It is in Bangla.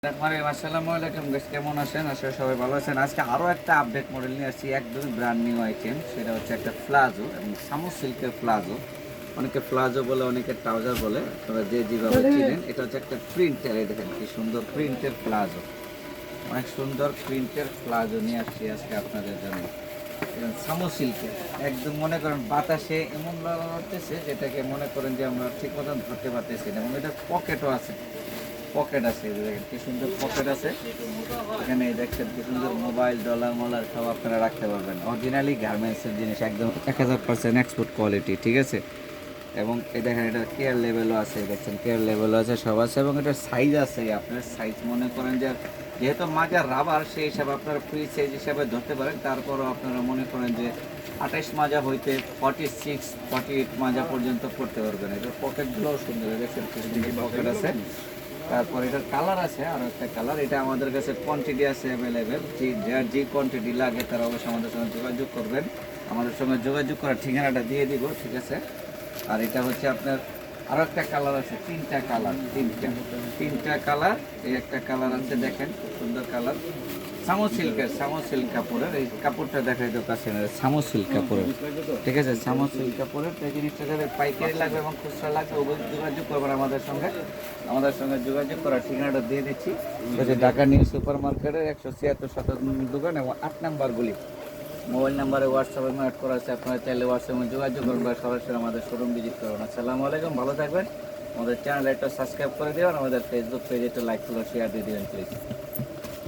আসসালামু আলাইকুম গাইস, কেমন আছেন? আসলে সবাই ভালো আছেন। আজকে আরও একটা আপডেট মডেল নিয়ে আসছি, একদমই ব্র্যান্ড নিউ আইটেম। সেটা হচ্ছে একটা প্লাজো এবং সামো সিল্কের প্লাজো। অনেকে প্লাজো বলে, অনেকে ট্রাউজার বলে, আপনারা যে যেভাবে চিনেন। এটা হচ্ছে একটা প্রিন্টের, এই দেখেন কি সুন্দর প্রিন্টের প্লাজো। অনেক সুন্দর প্রিন্টের প্লাজো নিয়ে আসছি আজকে আপনাদের জন্য। সামো সিল্কের একদম মনে করেন বাতাসে এমন লাগতেছে যেটাকে মনে করেন যে আমরা ঠিক মতন ধরতে পারতেছি না, এবং এটা পকেটও আছে। পকেট আছে, এই যে দেখেন কি সুন্দর পকেট আছে এখানে। এই দেখছেন কি সুন্দর মোবাইল, ডলার মলার সব আপনারা রাখতে পারবেন। অরিজিনালি গার্মেন্টসের জিনিস, একদম 1000% এক্সপোর্ট কোয়ালিটি, ঠিক আছে। এবং এই দেখেন এটা কেয়ার লেভেলও আছে, দেখছেন কেয়ার লেভেলও আছে, সব আছে। এবং এটার সাইজ আছে, আপনার সাইজ মনে করেন যে যেহেতু মাজার রাবার, সেই হিসাবে আপনারা ফ্রি সাইজ হিসাবে ধরতে পারেন। তারপরও আপনারা মনে করেন যে 28 মাজা হইতে 46 48 মাজা পর্যন্ত করতে পারবেন। এটার পকেটগুলোও সুন্দর, দেখছেন কি সুন্দর পকেট আছে। তারপর এটার কালার আছে, আরও একটা কালার। এটা আমাদের কাছে কোয়ান্টিটি আছে অ্যাভেলেবেল। যার যে কোয়ান্টিটি লাগে তারা অবশ্যই আমাদের সঙ্গে যোগাযোগ করবেন। আমাদের সঙ্গে যোগাযোগ করার ঠিকানাটা দিয়ে দিব, ঠিক আছে। আর এটা হচ্ছে আপনার আরও একটা কালার আছে, তিনটা কালার, তিনটা কালার। এই একটা কালার আছে, দেখেন খুব সুন্দর কালার। সামো সিল্কের, সামো সিল্ক কাপড়ের, এই কাপড়টা দেখাই তো কাছে, সামো সিল্ক কাপড়ের, ঠিক আছে। সামো সিল্ক কাপড়ের এই জিনিসটা যাদের পাইকারি লাগবে এবং খুচরা লাগবে, যোগাযোগ করবেন আমাদের সঙ্গে। আমাদের সঙ্গে যোগাযোগ করার ঠিকানাটা দিয়ে দিচ্ছি। হচ্ছে ঢাকা নিউ সুপার মার্কেটের 176 দোকান এবং 8 নাম্বার গুলি। মোবাইল নাম্বারে হোয়াটসঅ্যাপে অ্যাড করা আছে, আপনারা চাইলে হোয়াটসঅ্যাপে যোগাযোগ করবেন বা সরাসরি আমাদের শোরুম ভিজিট করবেন। আসসালামু আলাইকুম, ভালো থাকবেন। আমাদের চ্যানেল একটা সাবস্ক্রাইব করে দেবেন, আমাদের ফেসবুক পেজে একটা লাইক ফলো শেয়ার দিয়ে দেবেন প্লিজ।